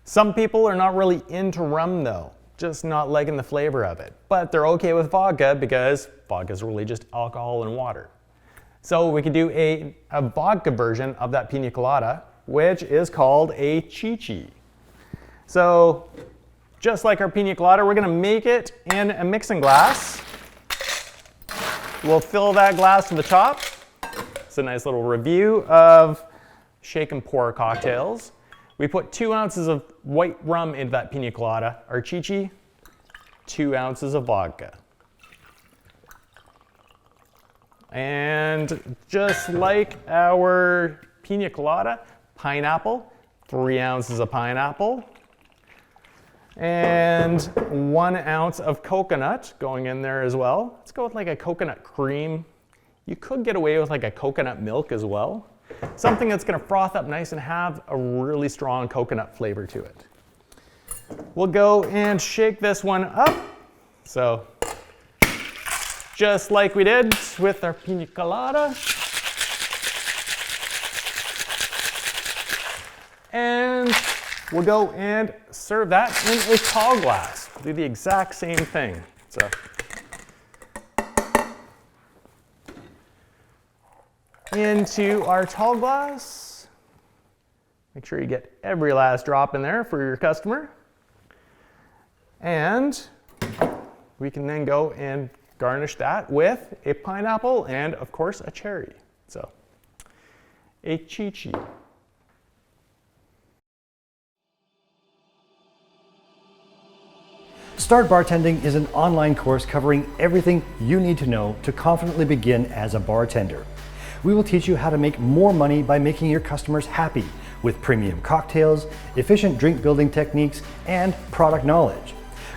Some people are not really into rum though, just not liking the flavor of it. But they're okay with vodka because vodka is really just alcohol and water. So we could do a vodka version of that pina colada, which is called a chichi. So just like our pina colada, we're gonna make it in a mixing glass. We'll fill that glass to the top. It's a nice little review of shake and pour cocktails. We put 2 ounces of white rum into that pina colada, our chichi, 2 ounces of vodka. And just like our pina colada, pineapple, 3 ounces of pineapple. And 1 ounce of coconut going in there as well. Let's go with like a coconut cream. You could get away with like a coconut milk as well. Something that's gonna froth up nice and have a really strong coconut flavor to it. We'll go and shake this one up. So, just like we did with our pina colada. And we'll go and serve that in a tall glass. Do the exact same thing. So, into our tall glass. Make sure you get every last drop in there for your customer. And we can then go and garnish that with a pineapple and, of course, a cherry. So, a chichi. Start Bartending is an online course covering everything you need to know to confidently begin as a bartender. We will teach you how to make more money by making your customers happy with premium cocktails, efficient drink building techniques, and product knowledge.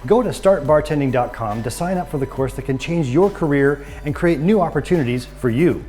Go to startbartending.com to sign up for the course that can change your career and create new opportunities for you.